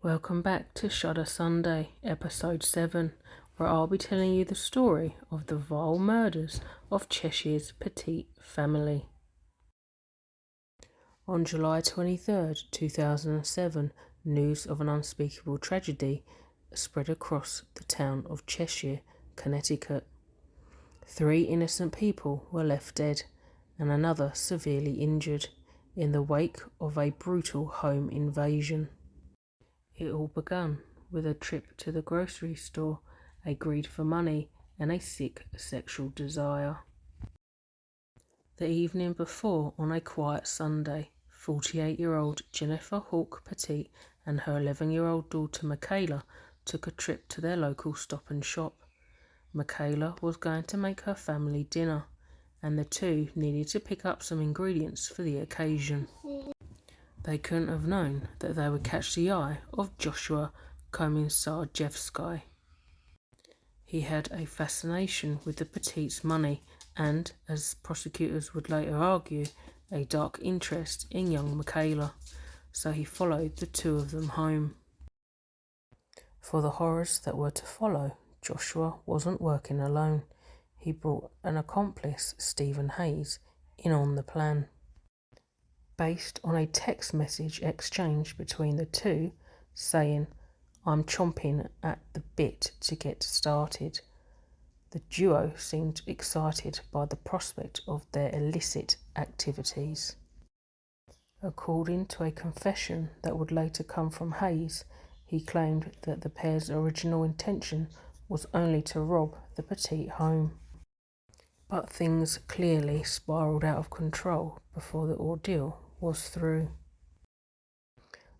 Welcome back to Shudder Sunday Ep7, where I'll be telling you the story of the vile murders of Cheshire's Petit family. On July 23rd, 2007, news of an unspeakable tragedy spread across the town of Cheshire, Connecticut. 3 innocent people were left dead and another severely injured in the wake of a brutal home invasion. It all began with a trip to the grocery store, a greed for money, and a sick sexual desire. The evening before, on a quiet Sunday, 48-year-old Jennifer Hawk Petit and her 11-year-old daughter Michaela took a trip to their local Stop and Shop. Michaela was going to make her family dinner, and the two needed to pick up some ingredients for the occasion. They couldn't have known that they would catch the eye of Joshua Komisarjevsky. He had a fascination with the Petit's money and, as prosecutors would later argue, a dark interest in young Michaela, so he followed the two of them home. For the horrors that were to follow, Joshua wasn't working alone. He brought an accomplice, Stephen Hayes, in on the plan. Based on a text message exchange between the two saying, "I'm chomping at the bit to get started." The duo seemed excited by the prospect of their illicit activities. According to a confession that would later come from Hayes, he claimed that the pair's original intention was only to rob the Petit home. But things clearly spiraled out of control before the ordeal was through.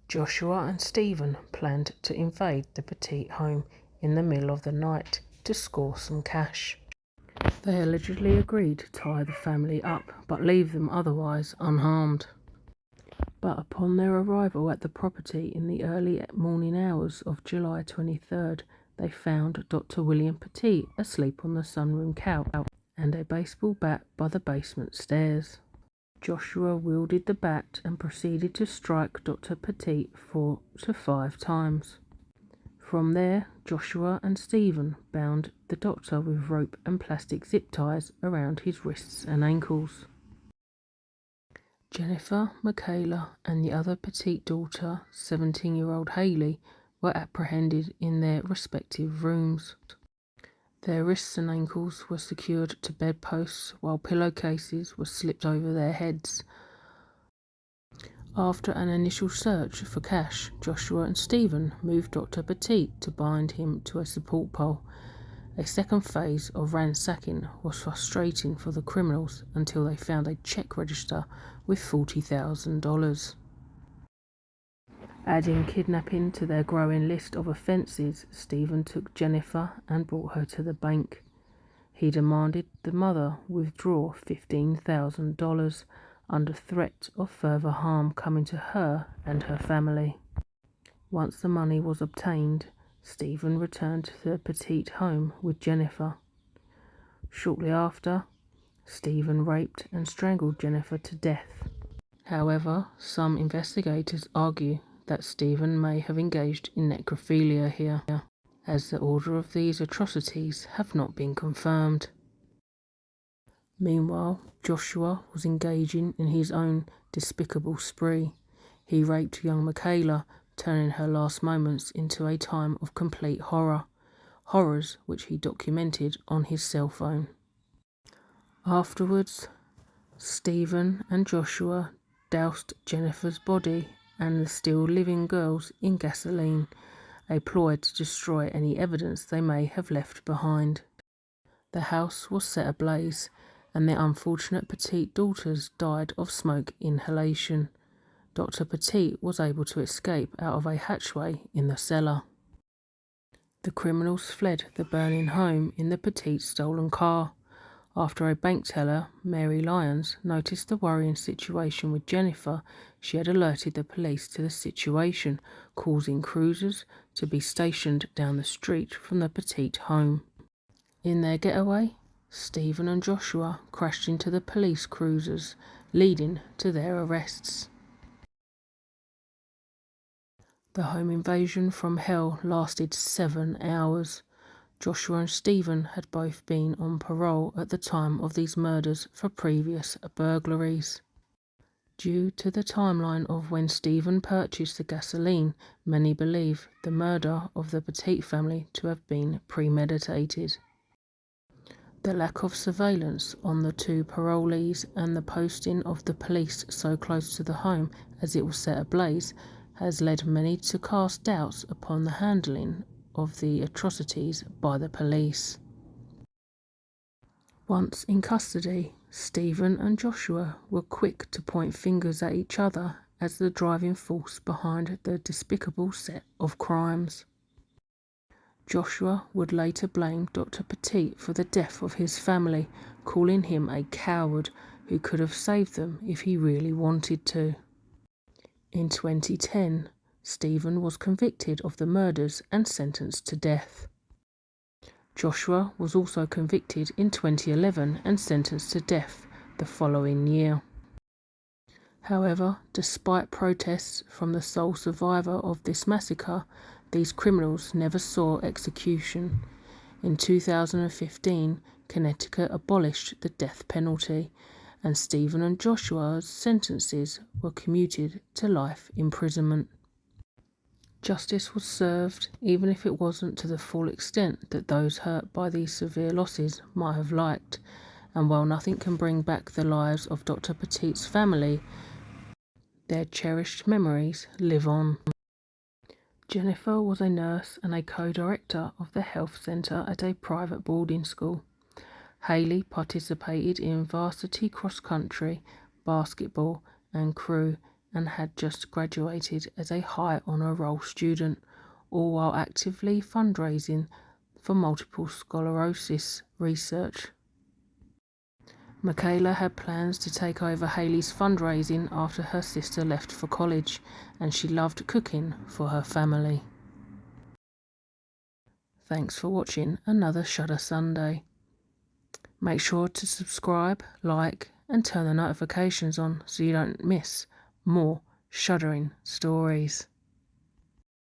Joshua and Stephen planned to invade the Petit home in the middle of the night to score some cash. They allegedly agreed to tie the family up but leave them otherwise unharmed. But upon their arrival at the property in the early morning hours of July 23rd, they found Dr. William Petit asleep on the sunroom couch and a baseball bat by the basement stairs. Joshua wielded the bat and proceeded to strike Dr. Petit 4 to 5 times. From there, Joshua and Stephen bound the doctor with rope and plastic zip ties around his wrists and ankles. Jennifer, Michaela, and the other Petit daughter, 17-year-old Hayley, were apprehended in their respective rooms. Their wrists and ankles were secured to bedposts while pillowcases were slipped over their heads. After an initial search for cash, Joshua and Stephen moved Dr. Petit to bind him to a support pole. A second phase of ransacking was frustrating for the criminals until they found a check register with $40,000. Adding kidnapping to their growing list of offences, Stephen took Jennifer and brought her to the bank. He demanded the mother withdraw $15,000 under threat of further harm coming to her and her family. Once the money was obtained, Stephen returned to the Petit home with Jennifer. Shortly after, Stephen raped and strangled Jennifer to death. However, some investigators argue that Stephen may have engaged in necrophilia here, as the order of these atrocities have not been confirmed. Meanwhile, Joshua was engaging in his own despicable spree. He raped young Michaela, turning her last moments into a time of complete horrors which he documented on his cell phone. Afterwards, Stephen and Joshua doused Jennifer's body and the still living girls in gasoline, a ploy to destroy any evidence they may have left behind. The house was set ablaze, and their unfortunate Petit daughters died of smoke inhalation. Dr. Petit was able to escape out of a hatchway in the cellar. The criminals fled the burning home in the Petit's stolen car. After a bank teller, Mary Lyons, noticed the worrying situation with Jennifer, she had alerted the police to the situation, causing cruisers to be stationed down the street from the Petit home. In their getaway, Stephen and Joshua crashed into the police cruisers, leading to their arrests. The home invasion from hell lasted 7 hours. Joshua and Stephen had both been on parole at the time of these murders for previous burglaries. Due to the timeline of when Stephen purchased the gasoline, many believe the murder of the Petit family to have been premeditated. The lack of surveillance on the two parolees and the posting of the police so close to the home as it was set ablaze has led many to cast doubts upon the handling of the atrocities by the police. Once in custody, Stephen and Joshua were quick to point fingers at each other as the driving force behind the despicable set of crimes. Joshua would later blame Dr. Petit for the death of his family, calling him a coward who could have saved them if he really wanted to. In 2010, Stephen was convicted of the murders and sentenced to death. Joshua was also convicted in 2011 and sentenced to death the following year. However, despite protests from the sole survivor of this massacre, these criminals never saw execution. In 2015, Connecticut abolished the death penalty, and Stephen and Joshua's sentences were commuted to life imprisonment. Justice was served, even if it wasn't to the full extent that those hurt by these severe losses might have liked, and while nothing can bring back the lives of Dr. Petit's family, their cherished memories live on. Jennifer was a nurse and a co-director of the health centre at a private boarding school. Hayley participated in varsity cross-country, basketball and crew and had just graduated as a high honour roll student, all while actively fundraising for multiple sclerosis research. Michaela had plans to take over Hayley's fundraising after her sister left for college, and she loved cooking for her family. Thanks for watching another Shudder Sunday. Make sure to subscribe, like and turn the notifications on so you don't miss more shuddering stories.